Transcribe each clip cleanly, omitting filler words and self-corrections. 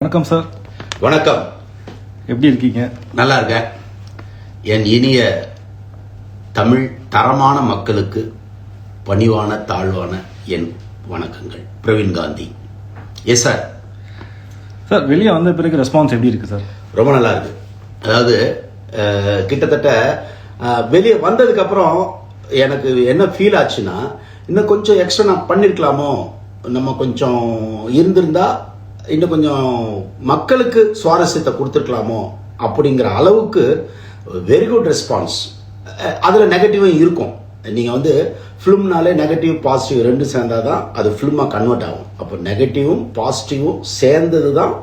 வணக்கம் சார். வணக்கம். எப்படி இருக்கீங்க? நல்லா இருக்கேன். என் இனிய தமிழ் தரமான மக்களுக்கு பணிவான தாழ்வான என் வணக்கங்கள். Praveen Gandhi. Yes sir. Sir, வெளியே வந்த பிறகு ரெஸ்பான்ஸ் எப்படி இருக்கு சார்? ரொம்ப நல்லா இருக்கு. அதாவது கிட்டத்தட்ட வெளியே வந்ததுக்கு அப்புறம் எனக்கு என்ன ஃபீல் ஆச்சுன்னா, இன்னும் கொஞ்சம் எக்ஸ்ட்ரா நான் பண்ணிருக்கலாமோ, நம்ம கொஞ்சம் இருந்திருந்தா இன்னும் கொஞ்சம் மக்களுக்கு சுவாரஸ்யத்தை கொடுத்துருக்கலாமோ அப்படிங்கிற அளவுக்கு வெரி குட் ரெஸ்பான்ஸ். அதில் நெகட்டிவும் இருக்கும். நீங்கள் ஃபிலிம்னாலே நெகட்டிவ் பாசிட்டிவ் ரெண்டு சேர்ந்தாதான் அது ஃபிலிமாக கன்வெர்ட் ஆகும். அப்போ நெகட்டிவும் பாசிட்டிவும் சேர்ந்தது தான்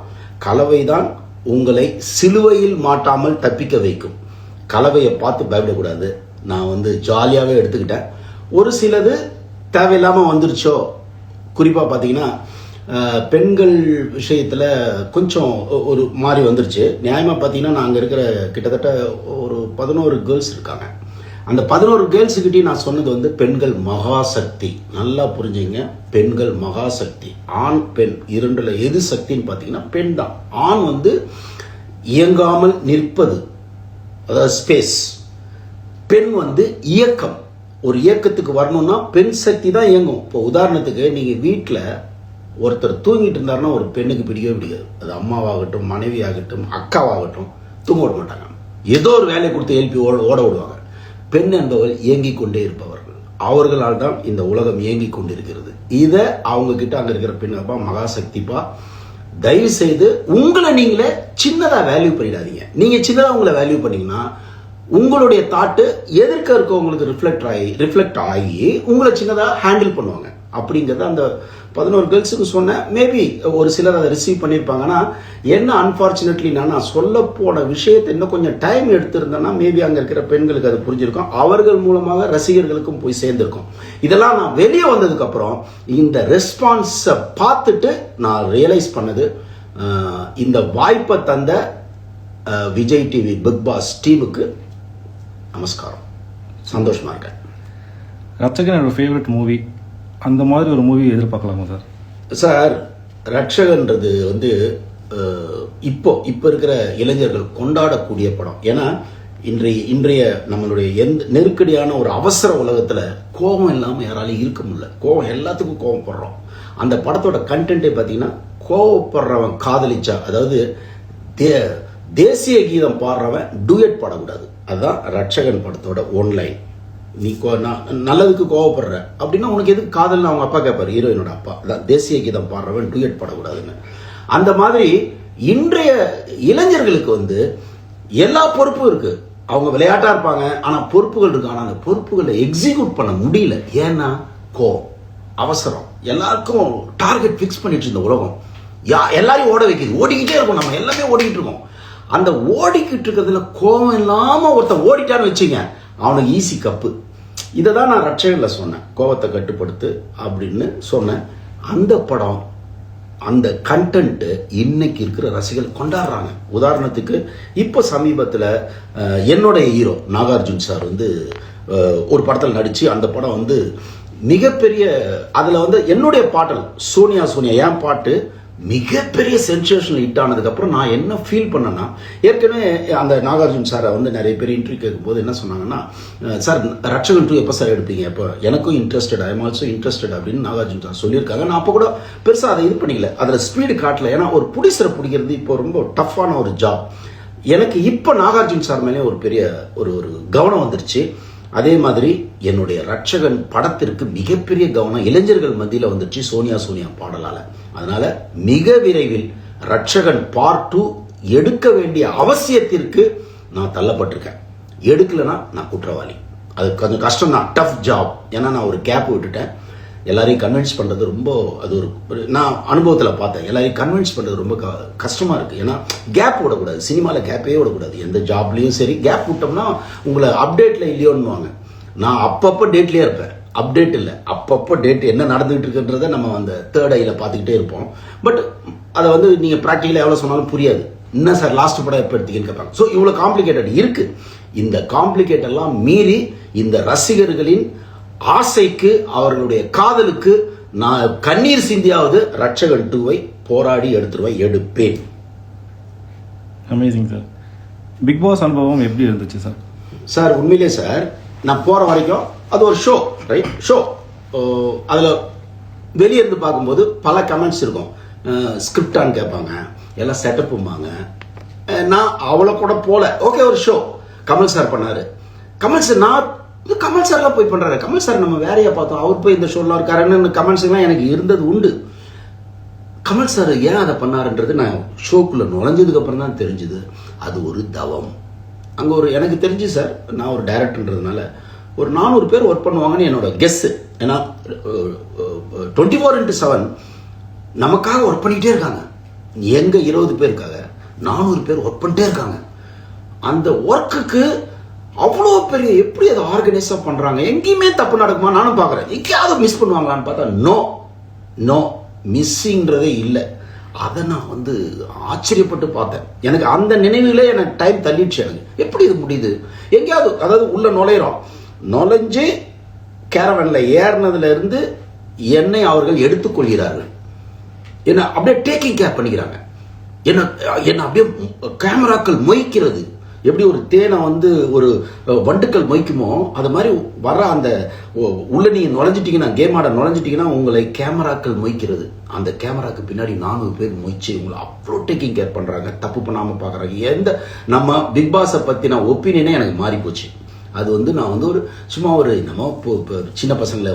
கலவை தான் உங்களை சிலுவையில் மாட்டாமல் தப்பிக்க வைக்கும். கலவையை பார்த்து பயப்படக்கூடாது. நான் ஜாலியாகவே எடுத்துக்கிட்டேன். ஒரு சிலது தேவையில்லாமல் வந்துருச்சோ, குறிப்பாக பார்த்தீங்கன்னா பெண்கள் விஷயத்தில் கொஞ்சம் ஒரு மாதிரி வந்துருச்சு. நியாயமாக பார்த்தீங்கன்னா நான் அங்கே இருக்கிற கிட்டத்தட்ட ஒரு 11 கேர்ள்ஸ் இருக்காங்க. அந்த 11 கேர்ள்ஸுக்கிட்டையும் நான் சொன்னது பெண்கள் மகாசக்தி. நல்லா புரிஞ்சுங்க, பெண்கள் மகாசக்தி. ஆண் பெண் இரண்டுல எது சக்தின்னு பார்த்தீங்கன்னா பெண் தான். ஆண் இயங்காமல் நிற்பது, அதாவது ஸ்பேஸ். பெண் இயக்கம். ஒரு இயக்கத்துக்கு வரணும்னா பெண் சக்தி தான் இயங்கும். இப்போ உதாரணத்துக்கு நீங்கள் வீட்டில் ஒருத்தர் தூங்கிட்டு இருந்தாருன்னா ஒரு பெண்ணுக்கு பிடிக்கவே பிடிக்காது. அது அம்மாவாகட்டும், மனைவியாகட்டும், அக்காவாகட்டும் தூங்க விட மாட்டாங்க. ஏதோ ஒரு வேலையை கொடுத்து எழுப்பி ஓட விடுவாங்க. பெண் என்பவர்கள் இயங்கிக் கொண்டே இருப்பவர்கள். அவர்களால் தான் இந்த உலகம் இயங்கிக் கொண்டிருக்கிறது. இதை அவங்க கிட்ட அங்க இருக்கிற பெண்ணுப்பா மகாசக்திப்பா, தயவு செய்து உங்களை நீங்களே சின்னதா வேல்யூ பண்ணிடாதீங்க. நீங்க சின்னதா உங்களை வேல்யூ பண்ணீங்கன்னா உங்களுடைய தாட்டு எதிர்க்க இருக்கவங்களுக்கு ரிஃப்ளெக்ட் ஆகி உங்களை சின்னதா ஹேண்டில் பண்ணுவாங்க. அப்படிங்கிறத அந்த 11 கேர்ள்ஸுக்கு சொன்னேன். மேபி ஒரு சிலர் அதை ரிசீவ் பண்ணியிருப்பாங்கன்னா, என்ன அன்பார்ச்சுனேட்லி நான் சொல்ல போன விஷயத்தை இன்னும் கொஞ்சம் டைம் எடுத்திருந்தேன்னா மேபி அங்கே இருக்கிற பெண்களுக்கு அது புரிஞ்சிருக்கும். அவர்கள் மூலமாக ரசிகர்களுக்கும் போய் சேர்ந்திருக்கும். இதெல்லாம் நான் வெளியே வந்ததுக்கு அப்புறம் இந்த ரெஸ்பான்ஸை பார்த்துட்டு நான் ரியலைஸ் பண்ணது, இந்த வாய்ப்பை தந்த விஜய் டிவி பிக் பாஸ் டீமுக்கு நமஸ்காரம். சந்தோஷமா இருக்கேன். ரட்சகன் என்னோட ஃபேவரட் மூவி. அந்த மாதிரி ஒரு மூவி எதிர்பார்க்கலாமா சார்? சார், ரட்சகன்றது இப்போ இருக்கிற இளைஞர்கள் கொண்டாடக்கூடிய படம். ஏன்னா இன்றைய நம்மளுடைய நெருக்கடியான ஒரு அவசர உலகத்துல கோபம் இல்லாமல் யாராலையும் இருக்க முடியல. கோபம் எல்லாத்துக்கும் கோபப்படுறோம். அந்த படத்தோட கண்டென்ட்டே பார்த்தீங்கன்னா, கோபப்படுறவன் காதலிச்சா, அதாவது தேசிய கீதம் பாடுறவன் டூயட் பாடக்கூடாது. அதுதான் ரட்சகன் படத்தோட ஒன்லைன். நீ நல்லதுக்கு கோவப்படுற அப்படின்னா உனக்கு எதுக்கு காதல்னு அவங்க அப்பா கேட்பாரு, ஹீரோயினோட அப்பா. அதான் தேசிய கீதம் பாடுறவன் டூயட் பாடக்கூடாதுன்னு. அந்த மாதிரி இன்றைய இளைஞர்களுக்கு எல்லா பொறுப்பும் இருக்கு. அவங்க விளையாட்டா இருப்பாங்க, ஆனா பொறுப்புகள் இருக்கு. ஆனா அந்த பொறுப்புகளை எக்ஸிக்யூட் பண்ண முடியல. ஏன்னா கோவம், அவசரம். எல்லாருக்கும் டார்கெட் பிக்ஸ் பண்ணிட்டு இருந்த உலகம் எல்லாரையும் ஓட வைக்குது. ஓடிக்கிட்டே இருக்கும். நம்ம எல்லாமே ஓடிக்கிட்டு இருக்கோம். அந்த ஓடிக்கிட்டு இருக்கிறதுல கோவம் இல்லாம ஒருத்தன் ஓடிட்டான்னு வச்சுங்க, அவனுக்கு ஈஸி கப்பு. இதை தான் நான் ரட்சகன்ல சொன்னேன். கோவத்தை கட்டுப்படுத்து அப்படின்னு சொன்னேன். அந்த படம், அந்த கண்டென்ட் இன்னைக்கு இருக்கிற ரசிகர்கள் கொண்டாடுறாங்க. உதாரணத்துக்கு இப்போ சமீபத்தில் என்னுடைய ஹீரோ நாகார்ஜுன் சார் ஒரு படத்தில் நடிச்சு, அந்த படம் மிகப்பெரிய, அதில் என்னுடைய பாடல் சோனியா என் பாட்டு மிகப்பெரிய சென்சேஷனல் ஹிட் ஆனதுக்கு அப்புறம் நான் என்ன ஃபீல் பண்ணேன்னா, ஏற்கனவே அந்த நாகார்ஜுன் சாரை நிறைய பேர் இன்டர்வியூ கேட்கும் போது என்ன சொன்னாங்கன்னா, சார் ரட்சகன் 2 எப்போ சார் எடுப்பீங்க? அப்போ எனக்கும் interested, I am also interested அப்படின்னு நாகார்ஜுன் சார் சொல்லியிருக்காங்க. நான் அப்போ கூட பெருசாக அதை இது பண்ணிக்கல, அதில் ஸ்பீடு காட்டல. ஏன்னா ஒரு புடிசரை பிடிக்கிறது இப்போ ரொம்ப டஃப்பான ஒரு ஜாப். எனக்கு இப்போ நாகார்ஜுன் சார் மேலே ஒரு பெரிய ஒரு கவனம் வந்துருச்சு. அதே மாதிரி என்னுடைய ரட்சகன் படத்திற்கு மிகப்பெரிய கவனம் இளைஞர்கள் மத்தியில் வந்துருச்சு சோனியா பாடலால. அதனால மிக விரைவில் ரட்சகன் பார்ட் 2 எடுக்க வேண்டிய அவசியத்திற்கு நான் தள்ளப்பட்டிருக்கேன். எடுக்கலன்னா நான் குற்றவாளி. அது கொஞ்சம் கஷ்டம் தான், டஃப் ஜாப். ஏன்னா நான் ஒரு கேப் விட்டுட்டேன். எல்லாரையும் கன்வின்ஸ் பண்றது ரொம்ப, அது ஒரு நான் அனுபவத்தில் பார்த்தேன். எல்லாரையும் கன்வின்ஸ் பண்றது ரொம்ப கஷ்டமா இருக்கு. ஏன்னா கேப் விடக்கூடாது. சினிமாவில் கேப்பே விடக்கூடாது. எந்த ஜாப்லையும் சரி, கேப் விட்டோம்னா உங்களை அப்டேட்ல இல்லையோன்னுவாங்க. நான் அப்பப்போ டேட்லயே இருப்பேன். அப்டேட் இல்லை, அப்பப்போ டேட் என்ன நடந்துகிட்டு இருக்குன்றதை நம்ம அந்த தேர்ட் ஐல பார்த்துக்கிட்டே இருப்போம். பட் அதை நீங்க ப்ராக்டிக்கலாக எவ்வளோ சொன்னாலும் புரியாது. என்ன சார் லாஸ்ட் படம் எப்போ எடுத்தீங்கன்னு கேட்பாங்க. ஸோ இவ்வளோ காம்ப்ளிகேட்டட் இருக்கு. இந்த காம்ப்ளிகேட் எல்லாம் மீறி இந்த ரசிகர்களின் ஆசைக்கு, அவர்களுடைய காதலுக்கு நான் கண்ணீர் சிந்தியாவது ரட்சகன் 2 போராடி எடுத்துருவேன், எடுப்பேன். Amazing sir. பிக் பாஸ் அனுபவம் எப்படி இருந்துச்சு சார்? சார் உண்மையிலே சார், நான் போகிற வரைக்கும் அது ஒரு ஷோ, ரைட்? ஷோ. அதில் வெளியே இருந்து பார்க்கும்போது பல கமெண்ட்ஸ் இருக்கும். ஸ்கிரிப்டான்னு கேட்பாங்க, எல்லாம் செட்டப்பும்பாங்க. நான் அவ்வளோ கூட போல. ஓகே, ஒரு ஷோ கமல் சார் பண்ணார். கமல் சார் கமல் சார்லாம் போய் பண்ணுறாரு. கமல் சார் நம்ம வேறையா பார்த்தோம், அவர் போய் இந்த ஷோலாம் இருக்காருன்னு கமெண்ட்ஸ்லாம் எனக்கு இருந்தது உண்டு. கமல் சார் ஏன் அதை பண்ணாருன்றது நான் ஷோக்குள்ளே நுழைஞ்சதுக்கு அப்புறம் தான் தெரிஞ்சுது. அது ஒரு தவம். அங்கே ஒரு எனக்கு தெரிஞ்சு சார், நான் ஒரு டைரக்டர்ன்றதுனால ஒரு 400 பேர் ஒர்க் பண்ணுவாங்கன்னு என்னோட கெஸ்ஸு. ஏன்னா 24/7 நமக்காக ஒர்க் பண்ணிக்கிட்டே இருக்காங்க. எங்க 20 பேருக்காக 400 பேர் ஒர்க் பண்ணிட்டே இருக்காங்க. அந்த ஒர்க்குக்கு அவ்வளோ பெரிய எப்படி அதை ஆர்கனைஸாக பண்ணுறாங்க. எங்கேயுமே தப்பு நடக்குமா நானும் பார்க்குறேன். எங்கேயாவது மிஸ் பண்ணுவாங்களான்னு பார்த்தா நோ மிஸ்ஸிங்கிறதே இல்லை. அதை நான் ஆச்சரியப்பட்டு பார்த்தேன். எனக்கு அந்த நினைவில் எனக்கு டைம் தள்ளிடுச்சு. எனக்கு எப்படி இது முடியுது? எங்கேயாவது அதாவது உள்ள நுழைஞ்சு கேரவன்ல ஏறினதுல இருந்து என்னை அவர்கள் எடுத்துக்கொள்கிறார்கள். என்ன அப்படியே டேக்கிங் கேர் பண்ணிக்கிறாங்க. என்ன அப்படியே கேமராக்கள் மொய்க்கிறது. எப்படி ஒரு தேனை ஒரு வண்டுக்கள் மொய்க்குமோ அது மாதிரி வர அந்த உள்ள நீங்க நுழைஞ்சிட்டீங்கன்னா, கேம் ஆட நுழைஞ்சிட்டீங்கன்னா உங்களை கேமராக்கள் மொய்க்கிறது. அந்த கேமராக்கு பின்னாடி 400 பேர் மொய்ச்சு உங்களை அவ்வளோ டேக்கிங் கேர் பண்றாங்க. தப்பு பண்ணாம பாக்குறாங்க. நம்ம பிக் பாஸை பத்தின ஒப்பீனியனே எனக்கு மாறி போச்சு. அது நான் ஒரு சும்மா ஒரு நம்ம சின்ன பசங்களை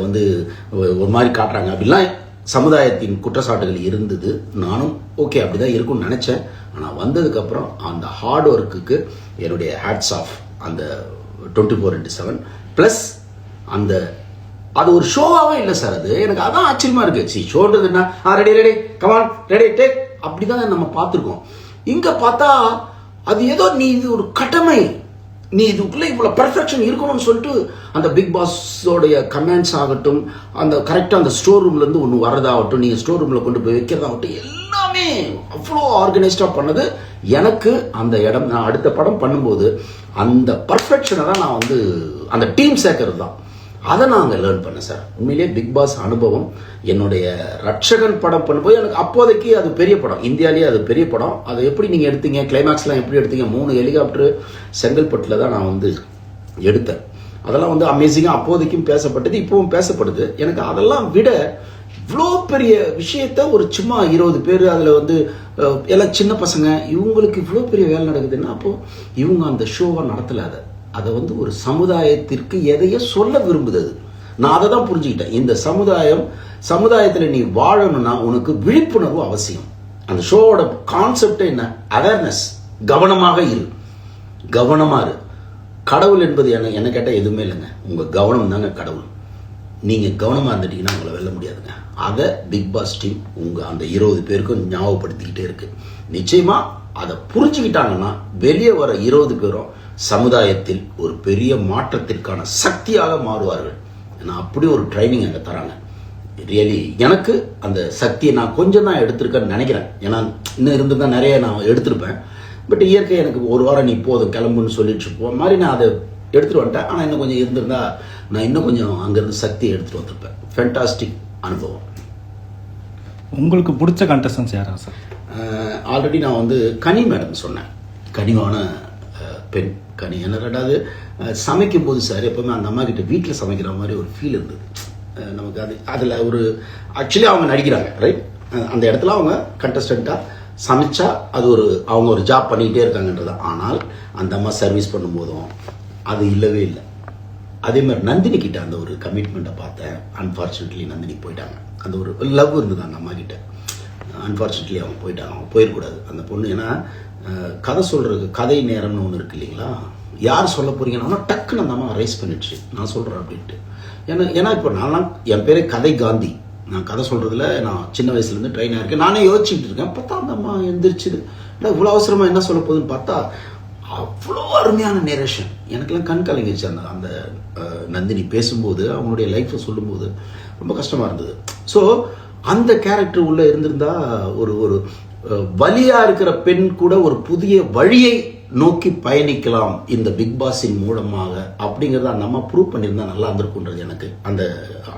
ஒரு மாதிரி காட்டுறாங்க அப்படிலாம் சமுதாயத்தின் குற்றச்சாட்டுகள் இருந்தது. நானும் ஓகே அப்படிதான் இருக்கும்னு நினைச்சேன். ஆனால் வந்ததுக்கப்புறம் அந்த ஹார்ட் ஒர்க்குக்கு என்னுடைய ஹேட்ஸ் ஆஃப். அந்த 24/7 ப்ளஸ் அது ஒரு ஷோவாகவே இல்லை சார். அது எனக்கு அதான் ஆச்சரியமா இருக்கு. ஷோன்றதுன்னா ரெடி கமான் ரெடி டேக் அப்படிதான் நம்ம பார்த்துருக்கோம். இங்க பார்த்தா அது ஏதோ நீ இது ஒரு கடமை, நீ இதுக்குள்ள இவ்வளவு பெர்ஃபெக்ஷன் இருக்கணும்னு சொல்லிட்டு அந்த பிக் பாஸோடைய கமெண்ட்ஸ் ஆகட்டும், அந்த கரெக்டாக அந்த ஸ்டோர் ரூம்ல இருந்து ஒன்று வரதாகட்டும், நீங்க ஸ்டோர் ரூம்ல கொண்டு போய் வைக்கிறதாகட்டும், எல்லாமே அவ்வளோ ஆர்கனைஸ்டா பண்ணது. எனக்கு அந்த இடம், நான் அடுத்த படம் பண்ணும்போது அந்த பர்ஃபெக்ஷனை தான் நான் அந்த டீம் சேர்க்கறது தான், அதை நான் அங்கே லேர்ன் பண்ணேன் சார். உண்மையிலேயே பிக் பாஸ் அனுபவம். என்னுடைய ரட்சகன் படம் பண்ணும்போது எனக்கு அப்போதைக்கு அது பெரிய படம், இந்தியாவிலேயே அது பெரிய படம். அதை எப்படி நீங்கள் எடுத்தீங்க, கிளைமேக்ஸ்லாம் எப்படி எடுத்தீங்க? 3 ஹெலிகாப்டர் செங்கல்பட்டில் தான் நான் எடுத்தேன். அதெல்லாம் அமேசிங்காக அப்போதைக்கும் பேசப்பட்டது, இப்பவும் பேசப்படுது. எனக்கு அதெல்லாம் விட இவ்வளோ பெரிய விஷயத்த ஒரு சும்மா 20 பேர் அதில் எல்லாம் சின்ன பசங்க, இவங்களுக்கு இவ்வளோ பெரிய வேலை நடக்குதுன்னா அப்போ இவங்க அந்த ஷோவை நடத்தலை. அதை ஒரு சமுதாயத்திற்கு எதையோ சொல்ல விரும்புது. நான் அதை தான் புரிஞ்சுக்கிட்டேன். இந்த சமுதாயத்தில் நீ வாழணும்னா உனக்கு விழிப்புணர்வு அவசியம். அந்த ஷோவோட கான்செப்ட் என்ன? அவேர்னஸ். கவனமாக இரு. கடவுள் என்பது என்ன கேட்டால் எதுவுமே இல்லைங்க, உங்க கவனம் தாங்க கடவுள். நீங்க கவனமா இருந்துட்டீங்கன்னா உங்களை வெல்ல முடியாதுங்க. அதை பிக் பாஸ் டீம் அந்த 20 பேருக்கும் ஞாபகப்படுத்திக்கிட்டே இருக்கு. நிச்சயமா அதை புரிஞ்சுக்கிட்டாங்கன்னா வெளியே வர 20 பேரும் சமுதாயத்தில் ஒரு பெரிய மாற்றத்திற்கான சக்தியாக மாறுவார்கள். ஏன்னா அப்படி ஒரு ட்ரைனிங் அங்கே தராங்க. ரியலி எனக்கு அந்த சக்தியை நான் கொஞ்சம் தான் எடுத்திருக்கேன்னு நினைக்கிறேன். ஏன்னா இன்னும் இருந்திருந்தா நிறைய நான் எடுத்திருப்பேன். பட் இயற்கை எனக்கு ஒரு வாரம் நீ போதும் கிளம்புன்னு சொல்லிட்டு போ மாதிரி நான் அதை எடுத்துட்டு வந்துட்டேன். ஆனால் இன்னும் கொஞ்சம் இருந்திருந்தா நான் இன்னும் கொஞ்சம் அங்கேருந்து சக்தியை எடுத்துட்டு வந்திருப்பேன். ஃபேண்டாஸ்டிக் அனுபவம். உங்களுக்கு பிடிச்ச கண்டஸ்டன்ஸ் யாரா சார்? ஆல்ரெடி நான் கனி மேடம் சொன்னேன். கனிவான பெண் கனி. என்ன ரெண்டாவது சமைக்கும் போது சார் எப்பவுமே அந்த அம்மா கிட்ட வீட்டில் சமைக்கிற மாதிரி ஒரு ஃபீல் இருந்தது நமக்கு. அதில் ஒரு ஆக்சுவலி அவங்க நடிக்கிறாங்க, ரைட்? அந்த இடத்துல அவங்க கண்டஸ்டண்ட்டாக சமைச்சா அது அவங்க ஒரு ஜாப் பண்ணிக்கிட்டே இருக்காங்கன்றது. ஆனால் அந்த அம்மா சர்வீஸ் பண்ணும்போதும் அது இல்லவே இல்லை. அதே மாதிரி நந்தினி கிட்ட அந்த ஒரு கமிட்மெண்ட்டை பார்த்தேன். அன்ஃபார்ச்சுனேட்லி நந்தினி போயிட்டாங்க. அந்த ஒரு லவ் இருந்தது அந்த அம்மா கிட்ட. அன்ஃபார்ச்சுனேட்லி அவங்க போயிட்டாங்க. அவங்க போயிடக்கூடாது அந்த பொண்ணு. ஏன்னா கதை சொல்றது கதை நேரம்னு ஒன்று இருக்கு இல்லைங்களா? யார் சொல்ல போறீங்கன்னா டக்குன்னு அந்த அம்மா ரைஸ் பண்ணிடுச்சு, நான் சொல்றேன் அப்படின்ட்டு. ஏன்னா இப்போ நான் என் பேரே கதை காந்தி. நான் கதை சொல்றதுல நான் சின்ன வயசுலேருந்து ட்ரெயின் ஆயிருக்கேன். நானே யோசிச்சுட்டு இருக்கேன். பார்த்தா அந்த அம்மா எந்திரிச்சுது. இவ்வளோ அவசரமா என்ன சொல்ல போகுதுன்னு பார்த்தா அவ்வளோ அருமையான நேரேஷன். எனக்கெல்லாம் கண் கலங்கிடுச்சு. அந்த நந்தினி பேசும்போது அவங்களுடைய லைஃப்பை சொல்லும்போது ரொம்ப கஷ்டமா இருந்தது. ஸோ அந்த கேரக்டர் உள்ள இருந்திருந்தா ஒரு வலியா இருக்கிற பெண் கூட ஒரு புதிய வழியை நோக்கி பயணிக்கலாம் இந்த பிக் பாஸின் மூலமாக அப்படிங்கிறத நம்ம ப்ரூவ் பண்ணியிருந்தா நல்லா இருந்திருக்குன்றது எனக்கு.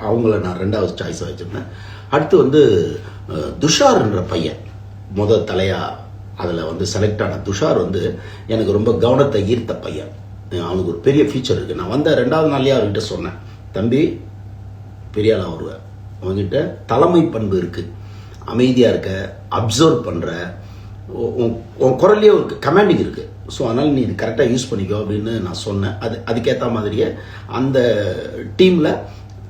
அவங்கள நான் 2வது சாய்ஸாக வச்சிருந்தேன். அடுத்து துஷார்ன்ற பையன் தலையா அதில் வந்து செலக்ட் ஆன துஷார் வந்து எனக்கு ரொம்ப கவனத்தை ஈர்த்த பையன். அவனுக்கு ஒரு பெரிய ஃபீச்சர் இருக்குது. நான் வந்த 2வது நாள்லேயே அவர்கிட்ட சொன்னேன், தம்பி பெரிய ஆளாக வருவேன், அவங்ககிட்ட தலைமை பண்பு இருக்குது, அமைதியாக இருக்க, அப்சர்வ் பண்ணுற, உன் குரல்லையே ஒரு கமாண்டிங் இருக்குது. ஸோ அதனால் நீ இது கரெக்டாக யூஸ் பண்ணிக்கோ அப்படின்னு நான் சொன்னேன். அதுக்கேற்ற மாதிரியே அந்த டீமில்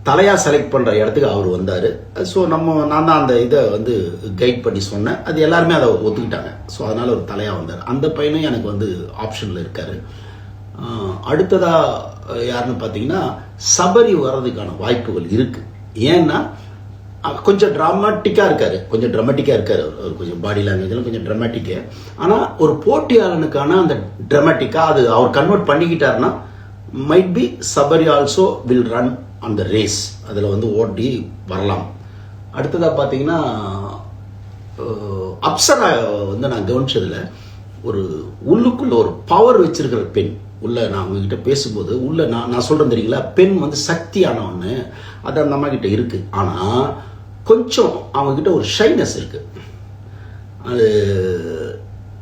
தலையாக செலக்ட் பண்ணுற இடத்துக்கு அவர் வந்தார். ஸோ நான் தான் அந்த இதை வந்து கைட் பண்ணி சொன்னேன். அது எல்லாருமே அதை ஒத்துக்கிட்டாங்க. ஸோ அதனால் ஒரு தலையாக வந்தார். அந்த பையனும் எனக்கு வந்து ஆப்ஷனில் இருக்கார். அடுத்ததாக யாருன்னு பார்த்தீங்கன்னா சபரி வர்றதுக்கான வாய்ப்புகள் இருக்குது. ஏன்னா கொஞ்சம் ட்ராமாட்டிக்காக இருக்கார், அவர் கொஞ்சம் பாடி லாங்குவேஜ்லாம் கொஞ்சம் ட்ராமாட்டிக்கு. ஆனால் ஒரு போட்டியாளனுக்கான அந்த ட்ராமாட்டிக்காக அது அவர் கன்வெர்ட் பண்ணிக்கிட்டாருன்னா might be Sabari also will run on the race, அதில் வந்து ஓட்டி வரலாம். அடுத்ததாக பார்த்தீங்கன்னா அப்சரா வந்து நான் கவனிச்சதில் ஒரு உள்ளுக்குள்ள ஒரு பவர் வச்சிருக்கிற பெண் உள்ள. நான் உங்ககிட்ட பேசும்போது உள்ள நான் சொல்கிறேன் தெரியுங்களா, பெண் வந்து சக்தியான ஒன்று அது அந்த அம்மா கிட்ட இருக்குது. ஆனால் கொஞ்சம் அவங்கக்கிட்ட ஒரு ஷைனஸ் இருக்குது. அது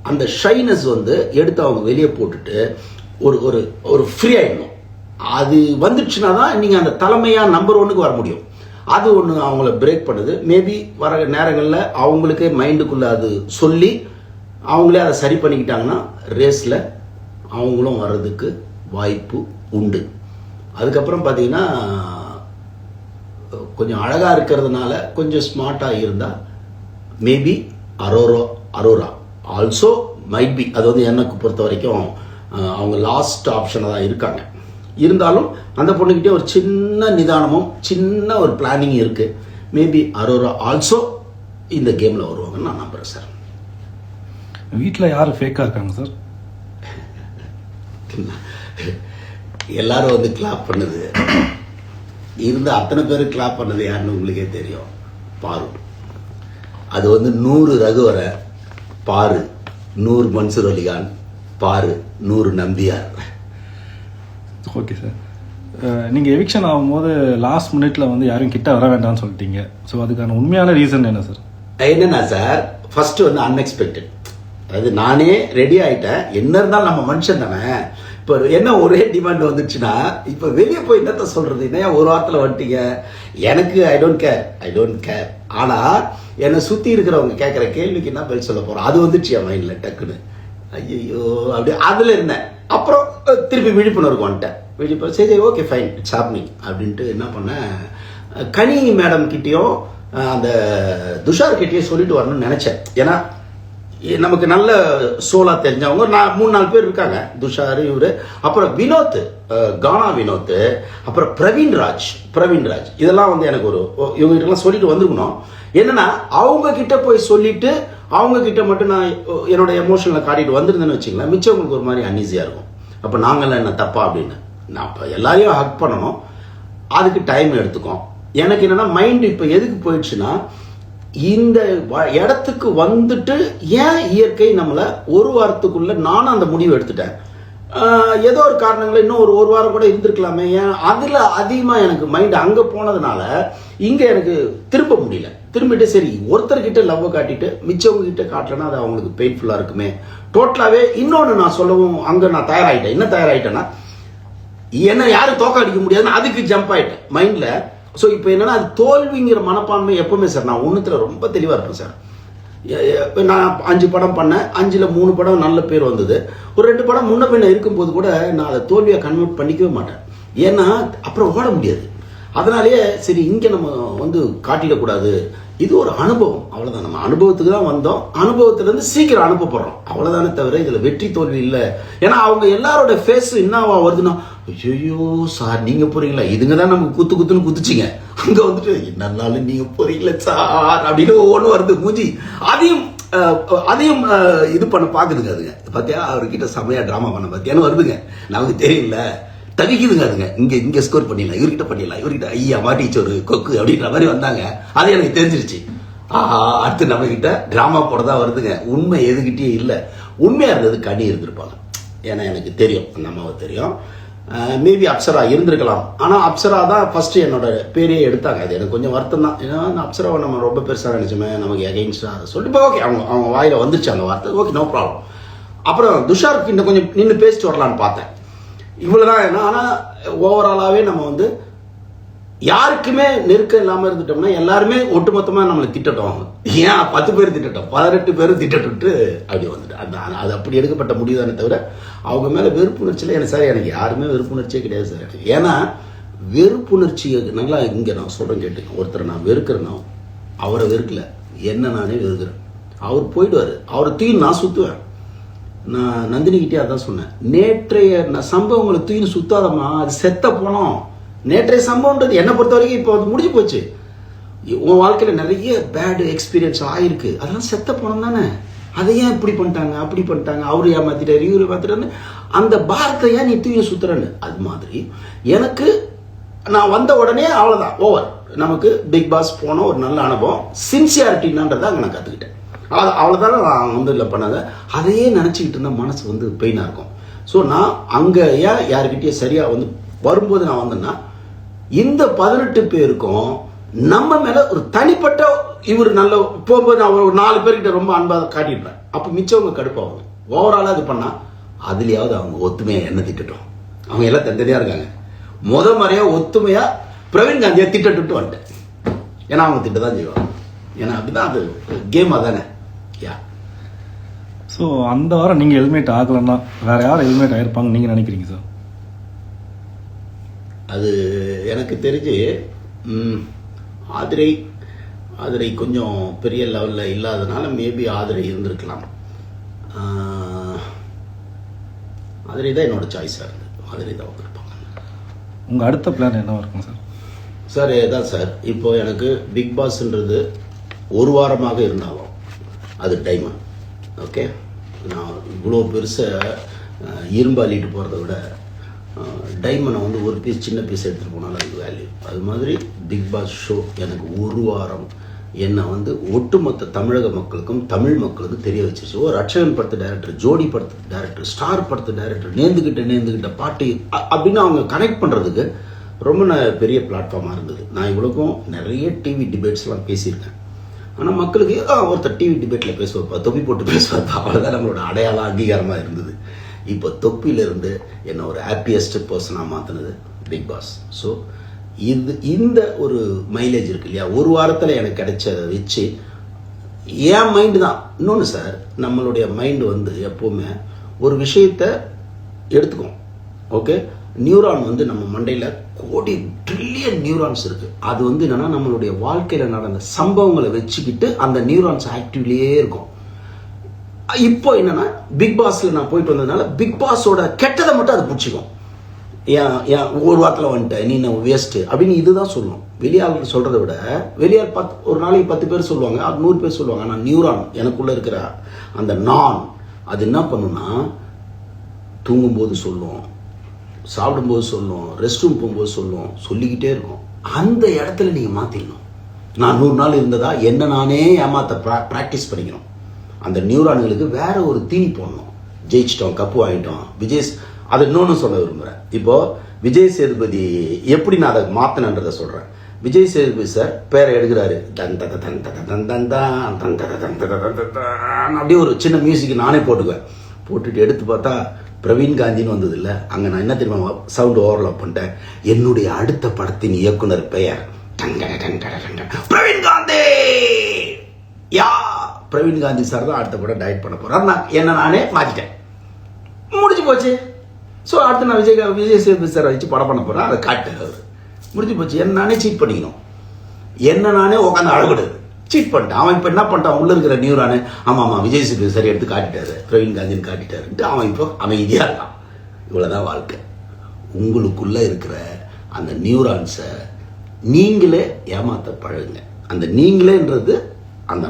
அந்த ஷைனஸ் வந்து எடுத்து அவங்க வெளியே போட்டுட்டு ஒரு ஒரு ஒரு ஃப்ரீ ஆகிடணும். அது வந்துடுச்சுன்னா தான் நீங்கள் அந்த தலைமையாக நம்பர் 1க்கு வர முடியும். அது ஒன்று அவங்கள பிரேக் பண்ணுது. மேபி வர நேரங்களில் அவங்களுக்கே மைண்டுக்குள்ளே அது சொல்லி அவங்களே அதை சரி பண்ணிக்கிட்டாங்கன்னா ரேஸில் அவங்களும் வர்றதுக்கு வாய்ப்பு உண்டு. அதுக்கப்புறம் பார்த்தீங்கன்னா கொஞ்சம் அழகாக இருக்கிறதுனால கொஞ்சம் ஸ்மார்ட்டாக இருந்தால் maybe Arora also might be. அது வந்து எனக்கு பொறுத்த வரைக்கும் அவங்க லாஸ்ட் ஆப்ஷனாக தான் இருக்காங்க. இருந்தாலும் அந்த பொண்ணுக்கிட்டே ஒரு சின்ன நிதானமும் சின்ன ஒரு பிளானிங் இருக்குது. மேபி அரோரா ஆல்சோ இந்த கேமில் வருவாங்கன்னு நான் நம்புகிறேன் சார். வீட்டில் யார் ஃபேக்காக இருக்காங்க சார்? எல்லாரும் வந்து கிளாப் பண்ணுது இருந்து அத்தனை பேர் கிளாப் பண்ணது யாருன்னு உங்களுக்கே தெரியும். பாரு, அது வந்து 100 ரகுவரை பாரு, 100 மன்சூர் அலிகான் பாரு, 100 நம்பியார். ஓகே சார், நீங்கள் எவிக்ஷன் ஆகும்போது லாஸ்ட் மினிட்ல வந்து யாரும் கிட்ட வர வேண்டாம்னு சொல்லிட்டீங்க. ஸோ அதுக்கான உண்மையான ரீசன் என்ன சார்? என்னன்னா சார், ஃபர்ஸ்ட் வந்து அன்எக்ஸ்பெக்டட். அதாவது நானே ரெடி ஆயிட்டேன், என்ன இருந்தாலும் நம்ம மனுஷன் தானே. இப்போ என்ன ஒரே டிமாண்ட் வந்துச்சுன்னா இப்போ வெளியே போய் என்னத்த சொல்றது, என்ன ஒரு வாரத்தில் வந்துட்டீங்க. எனக்கு ஐ டோன்ட் கேர். ஆனால் என்னை சுற்றி இருக்கிறவங்க கேட்குற கேள்விக்கு என்ன பதில் சொல்ல போகிறோம், அது வந்துச்சு என் மைண்டில் டக்குன்னு. ஐயோ அப்படி அதில் இருந்தேன். அப்புறம் திருப்பி விழிப்புணர்வுக்கு வந்துட்டேன். விழிப்புணர்வு சரி ஓகே ஃபைன் இட்ஸ் ஹேப்பனிங் அப்படின்ட்டு என்ன பண்ணேன், கனி மேடம் கிட்டேயும் அந்த துஷார் கிட்டேயும் சொல்லிட்டு வரணும்னு நினச்சேன். ஏன்னா நமக்கு நல்ல சோலா தெரிஞ்சவங்க 3-4 பேர் இருக்காங்க. துஷார், இவரு, அப்புறம் வினோத், கானா வினோத், அப்புறம் பிரவீன் ராஜ் இதெல்லாம் வந்து எனக்கு ஒரு இவங்க கிட்டலாம் சொல்லிட்டு வந்துருக்கணும். என்னன்னா அவங்க கிட்ட போய் சொல்லிட்டு அவங்க கிட்ட மட்டும் நான் என்னோட எமோஷனில் காட்டிட்டு வந்துருந்தேன்னு வச்சுங்களேன், மிச்சவங்களுக்கு ஒரு மாதிரி அன்ஈஸியாக இருக்கும். அப்போ நாங்களாம் என்ன தப்பா அப்படின்னு நான் இப்போ எல்லாரையும் ஹக் பண்ணணும், அதுக்கு டைம் எடுத்துக்கும். எனக்கு என்னன்னா மைண்ட் இப்போ எதுக்கு போயிடுச்சுன்னா, இந்த இடத்துக்கு வந்துட்டு ஏன் இயற்கை நம்மளை ஒரு வாரத்துக்குள்ள நானும் அந்த முடிவு எடுத்துட்டேன். ஏதோ ஒரு காரணங்களை இன்னும் ஒரு வாரம் கூட இருந்திருக்கலாமே, ஏன் அதில் அதிகமாக எனக்கு மைண்ட் அங்கே போனதுனால இங்கே எனக்கு திரும்ப முடியல. திரும்பிட்டு சரி ஒருத்தர்கிட்ட லவ் காட்டிட்டு மிச்சவங்க கிட்ட காட்டலன்னா அது அவங்களுக்கு பெயின்ஃபுல்லாக இருக்குமே. டோட்டலாகவே இன்னொன்று நான் சொல்லவும் அங்கே நான் தயாராகிட்டேன். என்ன தயாராகிட்டேன்னா, என்ன யாரும் தோக்க அடிக்க முடியாதுன்னு அதுக்கு ஜம்ப் ஆகிட்டேன் மைண்டில். ஸோ இப்போ என்னன்னா அது தோல்விங்கிற மனப்பான்மை எப்பவுமே சார் நான் ஒன்றுத்தில் ரொம்ப தெளிவாக இருப்பேன் சார். நான் 5 படம் பண்ணேன், 5ல் 3 படம் நல்ல பேர் வந்தது. ஒரு 2 படம் முன்ன பின்ன இருக்கும்போது கூட நான் அதை தோல்வியாக கன்வெர்ட் பண்ணிக்கவே மாட்டேன். ஏன்னா அப்புறம் ஓட முடியாது. அதனாலேயே சரி இங்கே நம்ம வந்து காட்டிடக்கூடாது, இது ஒரு அனுபவம், அவ்வளோதான். நம்ம அனுபவத்துக்கு தான் வந்தோம், அனுபவத்திலேருந்து சீக்கிரம் அனுப்பப்படுறோம், அவ்வளோதானே தவிர இதில் வெற்றி தோல்வி இல்லை. ஏன்னா அவங்க எல்லாரோட ஃபேஸ் என்னவா வருதுன்னா, ஐயோ சார் நீங்கள் போறீங்களா, இதுங்க தான் நமக்கு குத்துன்னு குத்துச்சிங்க, அங்கே வந்துட்டு என்னாலும் நீங்கள் போறீங்களா சார் அப்படின்னு ஒவ்வொன்று வருது மூஞ்சி. அதையும் இது பண்ண பார்க்குதுங்க அதுங்க. பார்த்தியா அவர்கிட்ட செமையா ட்ராமா பண்ண பார்த்தியான்னு வருதுங்க. நமக்கு தெரியல, தவிக்குதுங்க அதுங்க. இங்கே ஸ்கோர் பண்ணிடலாம், இவர்கிட்ட ஐயா மாட்டிச்சு ஒரு கொக்கு அப்படின்ற மாதிரி வந்தாங்க. அது எனக்கு தெரிஞ்சிருச்சு. அடுத்து நம்ம கிட்ட டிராமா போடதா வருதுங்க. உண்மை எதுகிட்டே இல்லை. உண்மையா இருந்தது கனி இருந்திருப்பாங்க. ஏன்னா எனக்கு தெரியும், அந்த அம்மாவை தெரியும். மேபி அப்சரா இருந்திருக்கலாம். ஆனால் அப்சரா தான் ஃபஸ்ட்டு என்னோட பேரையே எடுத்தாங்க. அது எனக்கு கொஞ்சம் வருத்தம் தான். ஏன்னா அந்த அப்சராவை நம்ம ரொம்ப பெருசாக நினச்சோமே, நமக்கு எகெயின்ஸ்டாக சொல்லிட்டு ஓகே அவங்க வாயில் வந்துச்சு அந்த வார்த்தை, ஓகே நோ ப்ராப்ளம். அப்புறம் துஷாருக்கு இன்னும் கொஞ்சம் நின்று பேசிட்டு வரலான்னு பார்த்தேன். இவ்வளோதான் என்ன. ஆனால் ஓவராலாகவே நம்ம வந்து யாருக்குமே நெருக்கம் இல்லாமல் இருந்துட்டோம்னா எல்லாருமே ஒட்டுமொத்தமாக நம்மளை திட்டட்டும். ஏன் 10 பேர் திட்டட்டும், 18 பேரும் திட்டட்டு அப்படி வந்துட்டு அது அப்படி எடுக்கப்பட்ட முடிவுதானே தவிர அவங்க மேலே வெறுப்புணர்ச்சியில் எனக்கு சார் எனக்கு யாருமே வெறுப்புணர்ச்சியே கிடையாது சார். ஏன்னா வெறுப்புணர்ச்சி நல்லா இங்கே நான் சொல்கிறேன் கேட்டுக்கேன். ஒருத்தரை நான் வெறுக்கிறேன்னா அவரை வெறுக்கல, என்ன நானே வெறுக்கிறேன். அவர் போயிடுவார், அவரை தூக்கி நான் சுற்றுவேன். நான் நந்தினிக்கிட்டே அதான் சொன்னேன், நேற்றைய சம்பவங்களை தூக்கி சுத்தாதம்மா, அது செத்த போனோம். நேற்றைய சம்பவம்ன்றது என்னை பொறுத்த வரைக்கும் இப்போ அது முடிஞ்சு போச்சு. உன் வாழ்க்கையில் நிறைய பேட் எக்ஸ்பீரியன்ஸ் ஆகிருக்கு, அதெல்லாம் செத்த போனோம் தானே. அதை ஏன் இப்படி பண்ணிட்டாங்க அப்படி பண்ணிட்டாங்க, அவரு ஏமாத்திட்டாரு இவரு ஏமாத்திட்டாரு, அந்த பாரத்தை ஏன் நீ தூக்கி சுத்துறன்னு. அது மாதிரி எனக்கு நான் வந்த உடனே அவ்வளோதான் ஓவர். நமக்கு பிக் பாஸ் போன ஒரு நல்ல அனுபவம், சின்சியாரிட்டின்றதை அங்கே நான் கற்றுக்கிட்டேன். அவ்வளோதானே நான் வந்து இல்லை பண்ணாத, அதையே நினச்சிக்கிட்டு இருந்தால் மனசு வந்து பெயினாக இருக்கும். ஸோ நான் அங்கே ஏன் யாருக்கிட்டே சரியாக வந்து வரும்போது நான் வந்தேன்னா, இந்த 18 பேருக்கும் நம்ம மேலே ஒரு தனிப்பட்ட இவர் நல்ல போகும்போது நான் ஒரு 4 பேர்கிட்ட ரொம்ப அன்பாக காட்டிடுறேன். அப்போ மிச்சவங்க கடுப்பாகும். ஓவராலாக இது பண்ணால் அதுலேயாவது அவங்க ஒத்துமையாக என்ன திட்டட்டும். அவங்க எல்லாம் தனித்தனியாக இருக்காங்க. முறையாக ஒத்துமையாக பிரவீன் காந்தியை திட்டட்டு வந்துட்டேன். ஏன்னா அவங்க திட்ட தான் செய்வாங்க. ஏன்னா அப்படிதான் அது கேம் அதானே. யா. ஸோ அந்த வாரம் நீங்கள் ஹெல்மெட் ஆகலைன்னா வேறு யார் ஹெல்மெட் ஆகிருப்பாங்க நீங்கள் நினைக்கிறீங்க சார்? அது எனக்கு தெரிஞ்சு ஆதிரை கொஞ்சம் பெரிய லெவலில் இல்லாதனால மேபி ஆதிரை இருந்திருக்கலாம். ஆதிரை தான் என்னோட சாய்ஸாக இருந்தது. ஆதிரை தான் வந்திருப்பாங்க. உங்கள் அடுத்த பிளான் என்ன இருக்கும் சார்? சார் தான் சார், இப்போ எனக்கு பிக் பாஸ்ன்றது ஒரு வாரமாக இருந்தாலும் அது டைமண்ட். ஓகே, நான் இவ்வளோ பெருசாக இரும்பு அள்ளிட்டு போகிறத விட டைமண்டை வந்து ஒரு பீஸ் சின்ன பீஸ் எடுத்துகிட்டு போனாலும் அதுக்கு வேல்யூ. அது மாதிரி பிக் பாஸ் ஷோ எனக்கு ஒரு வாரம் என்னை வந்து ஒட்டுமொத்த தமிழக மக்களுக்கும் தமிழ் மக்களுக்கும் தெரிய வச்சிருச்சு. ஓ, ரட்சகன் படத்து டைரக்டர், ஜோடி படத்து டைரக்டர், ஸ்டார் படத்து டைரக்டர், நேர்ந்துக்கிட்ட பாட்டு அப்படின்னு அவங்க கனெக்ட் பண்ணுறதுக்கு ரொம்ப பெரிய பிளாட்ஃபார்மாக இருந்தது. நான் இவ்வளோக்கும் நிறைய டிவி டிபேட்ஸ்லாம் பேசியிருக்கேன். ஆனால் மக்களுக்கு ஒருத்தர் டிவி டிபேட்டில் பேசுவார்ப்பா, தொப்பி போட்டு பேசுவார்ப்பா, அவ்வளோதான் நம்மளோட அடையாளம் அங்கீகாரமாக இருந்தது. இப்போ தொப்பிலிருந்து என்ன ஒரு ஹாப்பியஸ்ட் பர்சனாக மாற்றினது பிக் பாஸ். ஸோ இந்த ஒரு மைலேஜ் இருக்கு இல்லையா, ஒரு வாரத்தில் எனக்கு கிடைச்சதை வச்சு என் மைண்டு தான். இன்னொன்று சார், நம்மளுடைய மைண்டு வந்து எப்போவுமே ஒரு விஷயத்தை எடுத்துக்கும். ஓகே, நியூரான் வந்து நம்ம மண்டையில் கோடி ட்ரில்லியன் நியூரான்ஸ் இருக்குது. அது வந்து என்னென்னா நம்மளுடைய வாழ்க்கையில் நடந்த சம்பவங்களை வச்சுக்கிட்டு அந்த நியூரான்ஸ் ஆக்டிவ்லேயே இருக்கும். இப்போ என்னன்னா பிக் பாஸ்ல நான் போயிட்டு வந்ததுனால பிக் பாஸோட கெட்டதை மட்டும் அது பிடிச்சிக்கும். ஏன் ஒரு வாரத்தில் வந்துட்டேன் நீ நம்ம வேஸ்ட்டு அப்படின்னு இதுதான் சொல்லணும். வெளியாளர்கள் சொல்கிறத விட வெளியால் ஒரு நாளைக்கு 10 பேர் சொல்லுவாங்க, அது 100 பேர் சொல்லுவாங்க. ஆனால் நியூரான் எனக்குள்ளே இருக்கிற அந்த நான் அது என்ன பண்ணுன்னா, தூங்கும்போது சொல்லும், சாப்பிடும்போது சொல்லும், ரெஸ்ட் ரூம் போகும்போது சொல்லும், சொல்லிக்கிட்டே இருக்கும். அந்த இடத்துல நீங்கள் மாற்றிக்கணும். நான் 100 நாள் இருந்ததா என்ன நானே ஏமாத்த ப்ராக்டிஸ் பண்ணிக்கணும். அந்த நியூரான்களுக்கு வேற ஒரு தீனி போடணும். ஜெயிச்சிட்டோம், கப்பு வாங்கிட்டோம், விஜய். அதை இன்னொன்று சொல்ல விரும்புகிறேன். இப்போ விஜய் சேதுபதி எப்படி நான் அதை மாற்றினன்றதை சொல்கிறேன். விஜய் சேதுபதி சார் பேரை எடுக்கிறாரு, அப்படியே ஒரு சின்ன மியூசிக் நானே போட்டுக்குவேன். போட்டுட்டு எடுத்து பார்த்தா பிரவீன் காந்தின்னு வந்தது இல்லை. அங்கே நான் என்ன தெரியுமா சவுண்ட் ஓவர்லாப் பண்ணிட்டேன், என்னுடைய அடுத்த படத்தின் இயக்குனர் பெயர் பிரவீன் காந்தி. யா, பிரவீன் காந்தி சார் தான் அடுத்த படம் டைரக்ட் பண்ண போறார். நான் என்ன நானே மாற்றிட்டேன், முடிஞ்சு போச்சு. ஸோ அடுத்து நான் விஜய் சேதுபதி சார் வச்சு படம் பண்ண போறேன், அதை காட்டுறாரு அவர். முடிஞ்சு போச்சு. என்ன நானே சீட் பண்ணிக்கணும், என்ன நானே உட்காந்து அழகுடுது, சீட் பண்ணிட்டேன். அவன் இப்போ என்ன பண்ணிட்டான், உள்ள இருக்கிற நியூரானு ஆமாம் விஜய் சேதுபதி சார் எடுத்து காட்டிட்டாரு, பிரவீன் காந்தின்னு காட்டிட்டாருன்ட்டு அவன் இப்போ அமைதியாக இருக்கான். இவ்வளோதான் வாழ்க்கை. உங்களுக்குள்ள இருக்கிற அந்த நியூரான்ஸை நீங்களே ஏமாத்த பழகுங்க. அந்த நீங்களேன்றது அந்த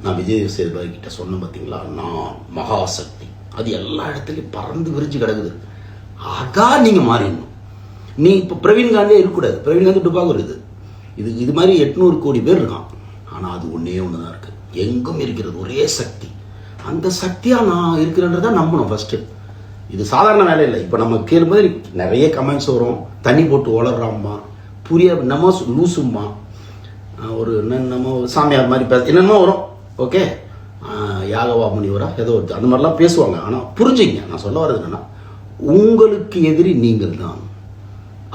நான் விஜய் சேதுபதி கிட்ட சொன்ன பார்த்தீங்களா, நான் மகாசக்தி, அது எல்லா இடத்துலையும் பறந்து விரிச்சு கிடக்குது. அதான் நீங்கள் மாறிடணும். நீ இப்போ பிரவீன் காந்தியே இருக்கக்கூடாது. பிரவீன் காந்தி டுபாக இருக்குது. இது மாதிரி 800 கோடி பேர் இருக்கான். ஆனால் அது ஒன்றே ஒன்று தான் இருக்குது, எங்கும் இருக்கிறது ஒரே சக்தி. அந்த சக்தியாக நான் இருக்கிறன்றதான் நம்பணும் ஃபஸ்ட்டு. இது சாதாரண வேலை இல்லை. இப்போ நம்ம கேளும்போது நிறைய கமெண்ட்ஸ் வரும், தண்ணி போட்டு வளர்றாம்மா, புரிய நம்ம லூசும்மா, ஒரு என்னென்னமோ சாமியார் மாதிரி பேச என்னென்னமோ வரும். ஓகே, யாகவா முனிவரா ஏதோ அந்த மாதிரிலாம் பேசுவாங்க. ஆனால் புரிஞ்சுங்க, நான் சொல்ல வர்றது என்னன்னா, உங்களுக்கு எதிரி நீங்கள் தான்.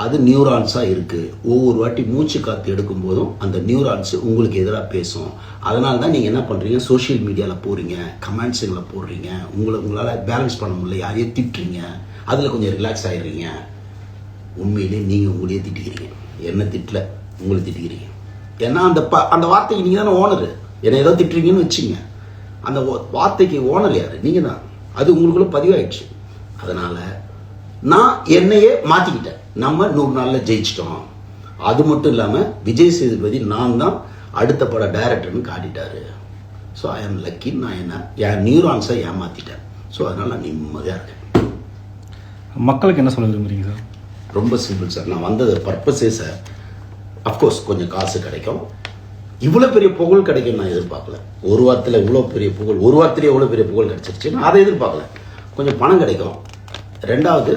அது நியூரான்ஸாக இருக்குது. ஒவ்வொரு வாட்டி மூச்சு காற்று எடுக்கும் போதும் அந்த நியூரான்ஸ் உங்களுக்கு எதிராக பேசும். அதனால தான் நீங்கள் என்ன பண்ணுறீங்க, சோஷியல் மீடியாவில் போகிறீங்க, கமெண்ட்ஸுங்களை போடுறீங்க, உங்களால் பேலன்ஸ் பண்ண முடியல, யாரையும் திட்டுறீங்க, அதில் கொஞ்சம் ரிலாக்ஸ் ஆகிடுறீங்க. உண்மையிலே நீங்கள் உங்களையே திட்டிக்கிறீங்க, என்ன திட்டல, உங்களை திட்டிக்கிறீங்க. ஏன்னா அந்த வார்த்தைக்கு நீங்கள் தானே ஓனர். என்னை ஏதோ திட்டுறீங்கன்னு வச்சுங்க, அந்த வார்த்தைக்கு ஓனர் யார்? நீங்கள் தான். அது உங்களுக்குள்ள பதிவாயிடுச்சு. அதனால் நான் என்னையே மாற்றிக்கிட்டேன். நம்ம 100 நாளில் ஜெயிச்சிட்டோம். அது மட்டும் இல்லாமல் விஜய் சேதுபதி நான் தான் அடுத்த பட டைரக்டர்னு காட்டிட்டாரு. ஸோ ஐ ஆம் லக்கி. நான் என் நியூரான்ஸை ஏமாற்றிட்டேன். ஸோ அதனால் நான் நிம்மதியாக இருக்கேன். மக்களுக்கு என்ன சொல்ல விரும்புறீங்க சார்? ரொம்ப சிம்பிள் சார். நான் வந்தது பர்பஸே சார், அஃப்கோர்ஸ் கொஞ்சம் காசு கிடைக்கும், இவ்வளோ பெரிய புகழ் கிடைக்கும் நான் எதிர்பார்க்கல. ஒரு வாரத்தில் இவ்வளோ பெரிய புகழ், ஒரு வாரத்திலே இவ்வளோ பெரிய புகழ் கிடைச்சிருச்சு, நான் அதை எதிர்பார்க்கல. கொஞ்சம் பணம் கிடைக்கும், ரெண்டாவது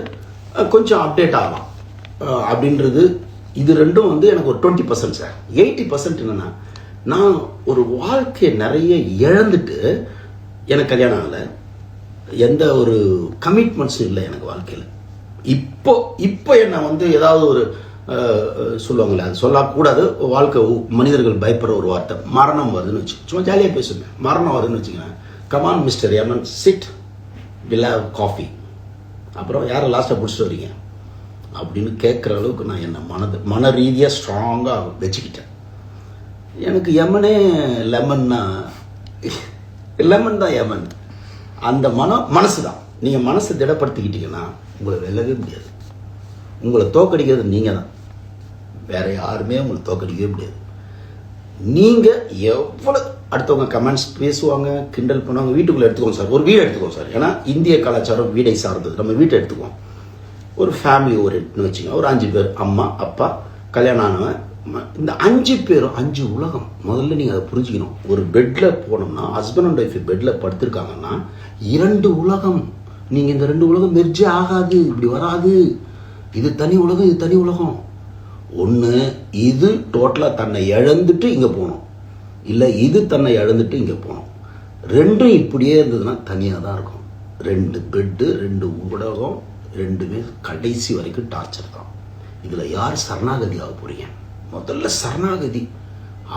கொஞ்சம் அப்டேட் ஆகலாம் அப்படின்றது. இது ரெண்டும் வந்து எனக்கு ஒரு 20% சார். 80% என்னென்னா, நான் ஒரு வாழ்க்கையை நிறைய இழந்துட்டு, எனக்கு கல்யாணம் ஆகலை, எந்த ஒரு கமிட்மெண்ட்ஸும் இல்லை எனக்கு வாழ்க்கையில். இப்போ என்னை வந்து ஏதாவது ஒரு சொல்லுவாங்களே, அது சொல்லக்கூடாது, வாழ்க்கை மனிதர்கள் பயப்படுற ஒரு வார்த்தை, மரணம் வருதுன்னு வச்சு சும்மா ஜாலியாக பேசுங்க. மரணம் வருதுன்னு வச்சுக்கோங்க, come on mister Yaman sit, will have coffee, அப்புறம் யாரை லாஸ்ட்டாக பிடிச்சிட்டு வரீங்க அப்படின்னு கேட்குற அளவுக்கு நான் என்னை மன ரீதியாக ஸ்ட்ராங்காக வச்சுக்கிட்டேன். எனக்கு யமனே லெமன்னா, லெமன் தான் யமன். அந்த மனசு தான். நீங்கள் மனசை திடப்படுத்திக்கிட்டீங்கன்னா உங்களை வெல்லவே முடியாது. உங்களை தோக்கடிக்கிறது நீங்கள் தான், வேற யாருமே உங்களை தோக்கடிக்கவே முடியாது. நீங்கள் எவ்வளோ அடுத்தவங்க கமெண்ட்ஸ் பேசுவாங்க, கிண்டல் பண்ணுவாங்க, வீட்டுக்குள்ளே எடுத்துக்கோங்க சார், ஒரு வீடு எடுத்துக்கோங்க சார். ஏன்னா இந்திய கலாச்சாரம் வீடை சார்ந்தது. நம்ம வீட்டை எடுத்துக்குவோம், ஒரு ஃபேமிலி ஓரியன்ட்னு வச்சுக்கோங்க, ஒரு 5 பேர், அம்மா அப்பா கல்யாணம் ஆனவன், இந்த 5 பேரும் 5 உலகம். முதல்ல நீங்கள் அதை புரிஞ்சுக்கணும். ஒரு பெட்டில் போனோம்னா, ஹஸ்பண்ட் அண்ட் ஒய்ஃப் பெட்டில் படுத்திருக்காங்கன்னா 2 உலகம். நீங்கள் இந்த 2 உலகம் மெர்ஜே ஆகாது, இப்படி வராது. இது தனி உலகம், இது தனி உலகம். ஒன்று இது டோட்டலாக தன்னை இழந்துட்டு இங்கே போகணும், இல்லை இது தன்னை இழந்துட்டு இங்கே போகணும். ரெண்டும் இப்படியே இருந்ததுன்னா தனியாக தான் இருக்கும். 2 பெட்டு, 2 உலகம், ரெண்டுமே கடைசி வரைக்கும் டார்ச்சர் தான். இதில் யார் சரணாகதி ஆக போறீங்க? முதல்ல சரணாகதி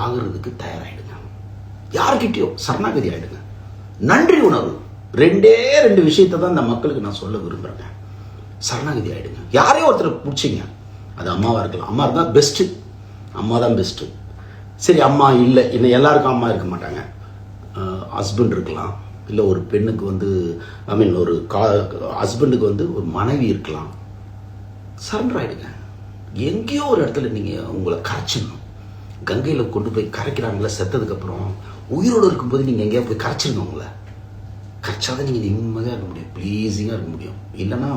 ஆகிறதுக்கு தயாராகிடுங்க. யார்கிட்டயோ சரணாகதி ஆகிடுங்க. நன்றி உணர்வு, 2 விஷயத்தை தான் இந்த மக்களுக்கு நான் சொல்ல விரும்புகிறேங்க. சரணாகதி ஆகிடுங்க. யாரையும் ஒருத்தர் பிடிச்சிங்க, அது அம்மாவாக இருக்கலாம். அம்மா தான் பெஸ்ட்டு, அம்மா தான் பெஸ்ட்டு. சரி, அம்மா இல்லை, இன்னும் எல்லாருக்கும் அம்மா இருக்க மாட்டாங்க. ஹஸ்பண்ட் இருக்கலாம், இல்லை ஒரு பெண்ணுக்கு வந்து ஒரு ஹஸ்பண்டுக்கு வந்து ஒரு மனைவி இருக்கலாம். சரண்டர் ஆகிடுங்க. எங்கேயோ ஒரு இடத்துல நீங்கள் உங்களை கரைச்சிடணும். கங்கையில் கொண்டு போய் கரைக்கிறாங்கள செத்ததுக்கப்புறம், உயிரோடு இருக்கும்போது நீங்கள் எங்கேயா போய் கரைச்சிருங்க. உங்களை கரைச்சாதான் நீங்கள் நிம்மதியாக இருக்க முடியும், ப்ளீஸிங்காக இருக்க முடியும். இல்லைன்னா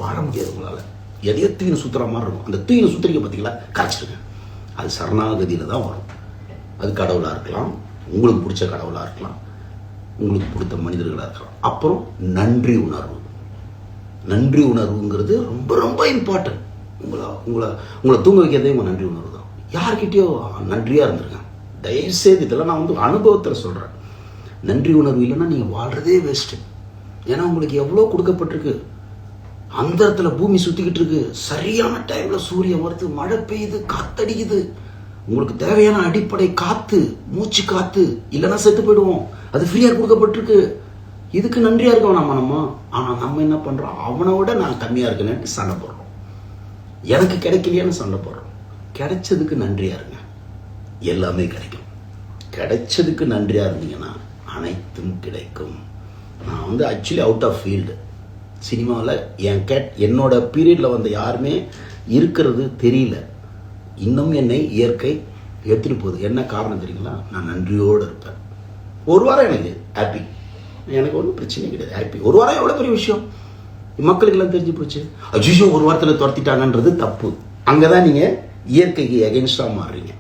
வாழ முடியாது உங்களால். எதையோ தூயினை சுற்றுற மாதிரி இருக்கும். அந்த தூயினை சுற்றுறீங்க பார்த்தீங்களா, கரைச்சிடுங்க. அது சரணாகதியில் தான் வரும். அது கடவுளாக இருக்கலாம், உங்களுக்கு பிடிச்ச கடவுளாக இருக்கலாம், உங்களுக்கு பிடித்த மனிதர்களாக இருக்கலாம். அப்புறம் நன்றி உணர்வு. நன்றி உணர்வுங்கிறது ரொம்ப ரொம்ப இம்பார்ட்டன்ட். உங்களை தூங்க வைக்கிறதே உங்கள் நன்றி உணர்வு தான். யார்கிட்டயோ நன்றியாக இருந்திருங்க. தயவுசெய்து இதெல்லாம் நான் வந்து அனுபவத்தில் சொல்கிறேன். நன்றி உணர்வு இல்லைன்னா நீங்கள் வாழ்கிறதே வேஸ்ட்டு. ஏன்னா உங்களுக்கு எவ்வளோ கொடுக்கப்பட்டிருக்கு. அந்த இடத்துல பூமி சுற்றிக்கிட்டு இருக்கு, சரியான டைமில் சூரியன் வருது, மழை பெய்யுது, காத்தடிக்குது. உங்களுக்கு தேவையான அடிப்படை காற்று, மூச்சு காற்று, இல்லைன்னா செத்து போயிடுவோம். அது ஃப்ரீயாக கொடுக்கப்பட்டிருக்கு. இதுக்கு நன்றியாக இருக்கோம் நம்ம. ஆனால் நம்ம என்ன பண்ணுறோம், அவனை விட நான் கம்மியாக இருக்கேன்னு சண்டை போடுறோம். எனக்கு கிடைக்கலையான்னு சண்டை போடுறோம். கிடைச்சதுக்கு நன்றியாக இருங்க, எல்லாமே கிடைக்கும். கிடைச்சதுக்கு நன்றியாக இருந்தீங்கன்னா அனைத்தும் கிடைக்கும். நான் வந்து ஆக்சுவலி அவுட் ஆஃப் ஃபீல்டு. சினிமாவில் என்னோட பீரியடில் வந்து யாருமே இருக்கிறது தெரியல. இன்னும் என்னை இயற்கை எடுத்துகிட்டு போகுது. என்ன காரணம் தெரியுங்களா? நான் நன்றியோடு இருப்பேன். ஒரு வாரம் எனக்கு ஹாப்பி, எனக்கு ஒன்றும் பிரச்சனை கிடையாது, ஹாப்பி. ஒரு வாரம் எவ்வளோ பெரிய விஷயம், மக்களுக்கெல்லாம் தெரிஞ்சு போச்சு. அஜிஷோ ஒரு வாரத்தில் துரத்திட்டாங்கன்றது தப்பு. அங்கே தான் நீங்கள் இயற்கைக்கு எகென்ஸ்டாக மாறுறீங்க.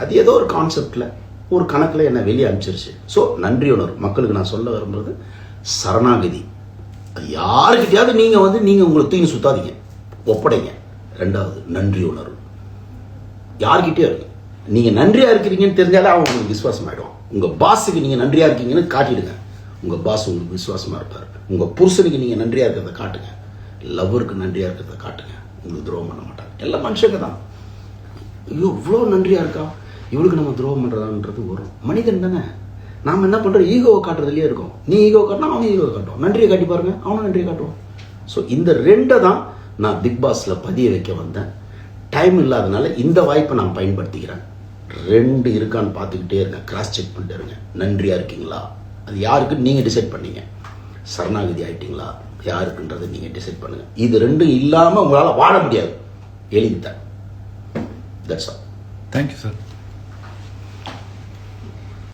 அது ஏதோ ஒரு கான்செப்டில், ஒரு கணக்கில் என்னை வெளியே அனுப்பிச்சிருச்சு. ஸோ நன்றி உணர்வு மக்களுக்கு நான் சொல்ல விரும்புறது, சரணாகதி. அது யாருக்கிட்டையாவது நீங்கள் உங்களை தூக்கி சுத்தாதீங்க, ஒப்படைங்க. ரெண்டாவது, நன்றி உணர்வு. யார்கிட்டயே இருக்கு, நீங்கள் நன்றியாக இருக்கிறீங்கன்னு தெரிஞ்சாலே அவங்க உங்களுக்கு விசுவாசம் ஆகிடும். உங்கள் பாஸுக்கு நீங்கள் நன்றியாக இருக்கீங்கன்னு காட்டிடுங்க, உங்கள் பாஸ் உங்களுக்கு விசுவாசமாக இருப்பார். உங்கள் புருஷனுக்கு நீங்கள் நன்றியாக இருக்கிறத காட்டுங்க, லவ்வருக்கு நன்றியாக இருக்கிறத காட்டுங்க, உங்களுக்கு துரோகம் பண்ண மாட்டாங்க. எல்லாம் மனுஷங்க தான். ஐயோ இவ்வளோ நன்றியாக இருக்கா, இவளுக்கு நம்ம துரோகம் பண்ணுறதான்றது வரும். மனிதன் தானே, நாம் என்ன பண்ணுறோம், ஈகோவை காட்டுறதுலேயே இருக்கோம். நீ ஈகோ காட்டினா அவன் ஈகோவை காட்டுவான், நன்றியை காட்டி பாருங்க அவனும் நன்றியை காட்டுவான். ஸோ இந்த ரெண்டை தான் நான் பிக் பாஸில் பதிய வைக்க வந்தேன். டைம் இல்லாதனால இந்த வாய்ப்பை நான் பயன்படுத்திக்கிறேன். 2 இருக்கான்னு பார்த்துக்கிட்டே இருங்க, கிராஸ் செக் பண்ணிட்டு இருங்க. நன்றியாக இருக்கீங்களா, அது யாருக்குன்னு நீங்கள் டிசைட் பண்ணீங்க. சரணாகதி ஆகிட்டீங்களா, யாருக்குன்றதை நீங்கள் டிசைட் பண்ணுங்கள். இது 2 இல்லாமல் உங்களால் வாழ முடியாது, எழுதித்தேன். That's all. Thank you sir.